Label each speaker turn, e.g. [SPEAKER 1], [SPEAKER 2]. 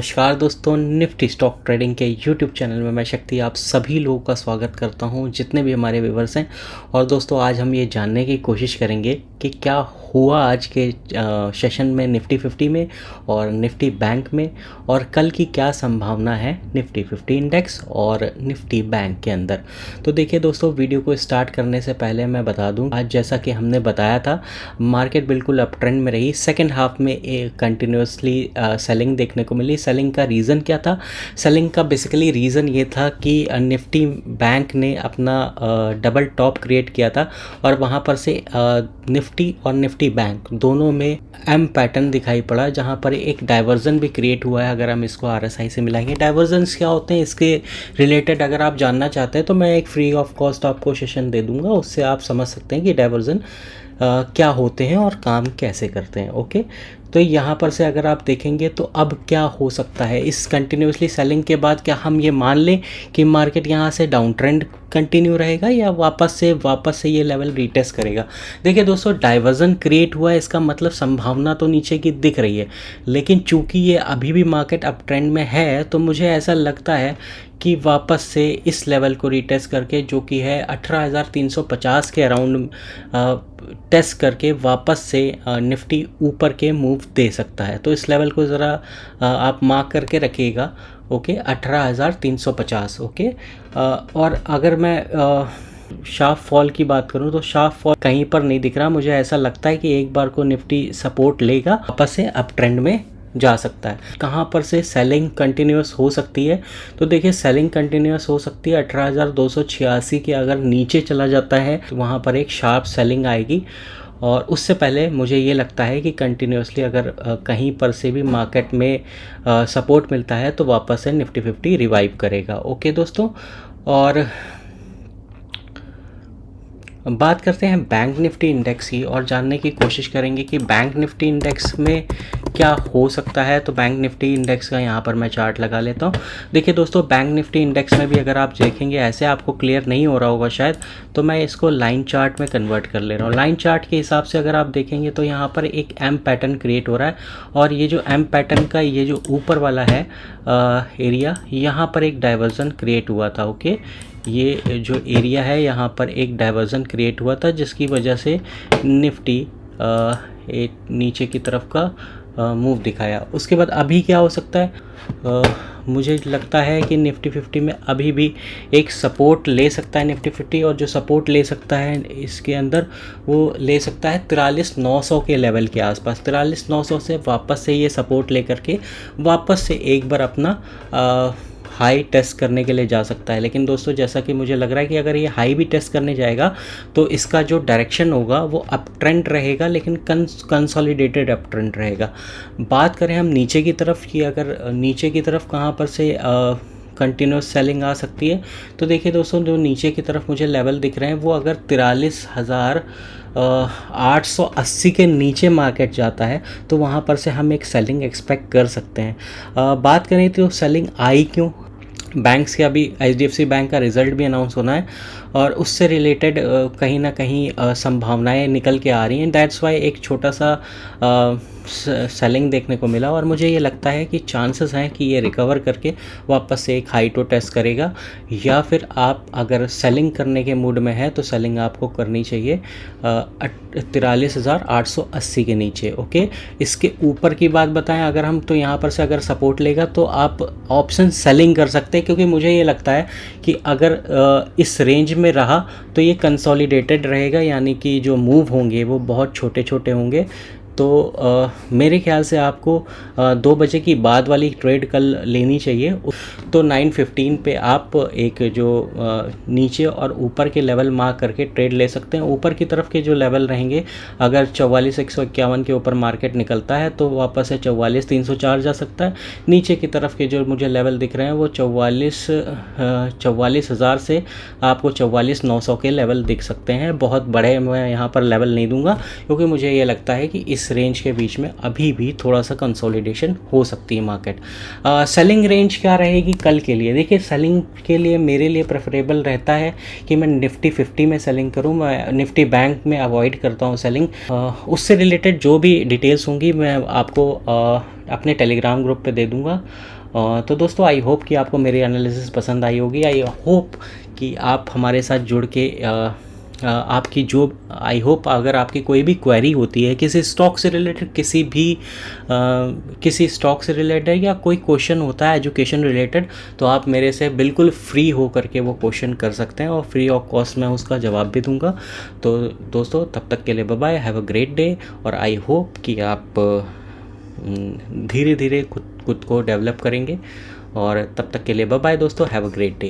[SPEAKER 1] नमस्कार दोस्तों, Nifty stock trading के यूट्यूब चैनल में मैं शक्ति आप सभी लोगों का स्वागत करता हूं, जितने भी हमारे व्यूवर्स हैं। और दोस्तों, आज हम ये जानने की कोशिश करेंगे कि क्या हुआ आज के सेशन में निफ्टी 50 में और निफ्टी बैंक में, और कल की क्या संभावना है निफ्टी 50 इंडेक्स और निफ्टी बैंक के अंदर। तो देखिए दोस्तों, वीडियो को स्टार्ट करने से पहले मैं बता दूं, आज जैसा कि हमने बताया था, मार्केट बिल्कुल अप ट्रेंड में रही। सेकेंड हाफ में कंटिन्यूसली सेलिंग देखने को मिली। सेलिंग का रीज़न क्या था? सेलिंग का बेसिकली रीज़न ये था कि निफ्टी बैंक ने अपना डबल टॉप क्रिएट किया था और वहाँ पर से निफ्टी और निफ्टी बैंक दोनों में एम पैटर्न दिखाई पड़ा, जहाँ पर एक डाइवर्जन भी क्रिएट हुआ है। अगर हम इसको आरएसआई से मिलाएंगे, डाइवर्जन्स क्या होते हैं इसके रिलेटेड अगर आप जानना चाहते हैं तो मैं एक फ्री ऑफ कॉस्ट आपको सेशन दे दूंगा, उससे आप समझ सकते हैं कि डाइवर्जन क्या होते हैं और काम कैसे करते हैं। ओके, तो यहाँ पर से अगर आप देखेंगे तो अब क्या हो सकता है इस कंटिन्यूसली सेलिंग के बाद, क्या हम ये मान लें कि मार्केट यहाँ से डाउन ट्रेंड कंटिन्यू रहेगा या वापस से ये लेवल रीटेस्ट करेगा। देखिए दोस्तों, डाइवर्जन क्रिएट हुआ है, इसका मतलब संभावना तो नीचे की दिख रही है, लेकिन चूंकि ये अभी भी मार्केट अप ट्रेंड में है तो मुझे ऐसा लगता है कि वापस से इस लेवल को रीटेस्ट करके, जो कि है 18,350 के अराउंड, टेस्ट करके वापस से निफ्टी ऊपर के मूव दे सकता है। तो इस लेवल को ज़रा आप मार्क करके रखिएगा। ओके, 18,350। ओके, और अगर मैं शार्प फॉल की बात करूं तो शार्प फॉल कहीं पर नहीं दिख रहा। मुझे ऐसा लगता है कि एक बार को निफ्टी सपोर्ट लेगा, वापस से अप ट्रेंड में जा सकता है। कहाँ पर से सेलिंग कंटिन्यूस हो सकती है? तो देखिए, सेलिंग कंटिन्यूस हो सकती है 18,286 के अगर नीचे चला जाता है तो वहाँ पर एक शार्प सेलिंग आएगी। और उससे पहले मुझे ये लगता है कि कंटिन्यूसली अगर कहीं पर से भी मार्केट में सपोर्ट मिलता है तो वापस से निफ्टी 50 रिवाइव करेगा। ओके दोस्तों, और बात करते हैं बैंक निफ्टी इंडेक्स की और जानने की कोशिश करेंगे कि बैंक निफ्टी इंडेक्स में क्या हो सकता है। तो बैंक निफ्टी इंडेक्स का यहाँ पर मैं चार्ट लगा लेता हूँ। देखिए दोस्तों, बैंक निफ्टी इंडेक्स में भी अगर आप देखेंगे, ऐसे आपको क्लियर नहीं हो रहा होगा शायद, तो मैं इसको लाइन चार्ट में कन्वर्ट कर ले रहा हूँ। लाइन चार्ट के हिसाब से अगर आप देखेंगे तो यहाँ पर एक एम पैटर्न क्रिएट हो रहा है, और ये जो एम पैटर्न का ये जो ऊपर वाला है एरिया, यहाँ पर एक डाइवर्जन क्रिएट हुआ था। ओके, ये जो एरिया है यहाँ पर एक डाइवर्जन क्रिएट हुआ था, जिसकी वजह से निफ्टी एक नीचे की तरफ का मूव दिखाया। उसके बाद अभी क्या हो सकता है? मुझे लगता है कि निफ्टी 50 में अभी भी एक सपोर्ट ले सकता है निफ्टी 50, और जो सपोर्ट ले सकता है इसके अंदर वो ले सकता है 43,900 के लेवल के आसपास। 43,900 से वापस से ये सपोर्ट ले करके वापस से एक बार अपना हाई टेस्ट करने के लिए जा सकता है। लेकिन दोस्तों, जैसा कि मुझे लग रहा है कि अगर ये हाई भी टेस्ट करने जाएगा तो इसका जो डायरेक्शन होगा वो अप ट्रेंड रहेगा, लेकिन कंसोलिडेटेड अप ट्रेंड रहेगा। बात करें हम नीचे की तरफ की, अगर नीचे की तरफ कहाँ पर से कंटिन्यूस सेलिंग आ सकती है, तो देखिए दोस्तों, जो नीचे की तरफ मुझे लेवल दिख रहे हैं वो अगर 43,880 के नीचे मार्केट जाता है तो वहाँ पर से हम एक सेलिंग एक्सपेक्ट कर सकते हैं। बात करें तो सेलिंग आई क्यों? बैंक्स के अभी HDFC बैंक का रिज़ल्ट भी अनाउंस होना है और उससे रिलेटेड कहीं ना कहीं संभावनाएं निकल के आ रही हैं। दैट्स वाई एक छोटा सा सेलिंग देखने को मिला, और मुझे ये लगता है कि चांसेस हैं कि ये रिकवर करके वापस से एक हाई टो टेस्ट करेगा। या फिर आप अगर सेलिंग करने के मूड में है तो सेलिंग आपको करनी चाहिए 43,880 के नीचे। ओके, इसके ऊपर की बात बताएं अगर हम, तो यहाँ पर से अगर सपोर्ट लेगा तो आप ऑप्शन सेलिंग कर सकते हैं, क्योंकि मुझे ये लगता है कि अगर इस रेंज में रहा तो ये कंसोलिडेटेड रहेगा, यानी कि जो मूव होंगे वो बहुत छोटे छोटे होंगे। तो मेरे ख्याल से आपको 2 बजे की बाद वाली ट्रेड कल लेनी चाहिए। तो 9:15 पे आप एक जो नीचे और ऊपर के लेवल मार्क करके ट्रेड ले सकते हैं। ऊपर की तरफ के जो लेवल रहेंगे, अगर 44,151 के ऊपर मार्केट निकलता है तो वापस से 44,304 जा सकता है। नीचे की तरफ के जो मुझे लेवल दिख रहे हैं वो 44,000 से आपको 44,900 के लेवल दिख सकते हैं। बहुत बड़े मैं यहाँ पर लेवल नहीं दूंगा, क्योंकि मुझे ये लगता है कि इस रेंज के बीच में अभी भी थोड़ा सा कंसोलिडेशन हो सकती है मार्केट। सेलिंग रेंज क्या रहेगी कल के लिए देखिए, सेलिंग के लिए मेरे लिए प्रेफरेबल रहता है कि मैं निफ्टी 50 में सेलिंग करूं। मैं निफ्टी बैंक में अवॉइड करता हूं सेलिंग। उससे रिलेटेड जो भी डिटेल्स होंगी मैं आपको अपने टेलीग्राम ग्रुप पे दे दूंगा। तो दोस्तों, आई होप कि आपको मेरी एनालिसिस पसंद आई होगी। आई होप कि आप हमारे साथ जुड़ के आपकी जो आई होप अगर आपकी कोई भी क्वेरी होती है किसी स्टॉक से रिलेटेड, किसी स्टॉक से रिलेटेड, या कोई क्वेश्चन होता है एजुकेशन रिलेटेड, तो आप मेरे से बिल्कुल फ्री हो करके वो क्वेश्चन कर सकते हैं और फ्री ऑफ कॉस्ट मैं उसका जवाब भी दूंगा। तो दोस्तों, तब तक के लिए bye bye, have a great day. और आई होप कि आप धीरे धीरे खुद को डेवलप करेंगे। और तब तक के लिए बाय बाय दोस्तों, हैव अ ग्रेट डे।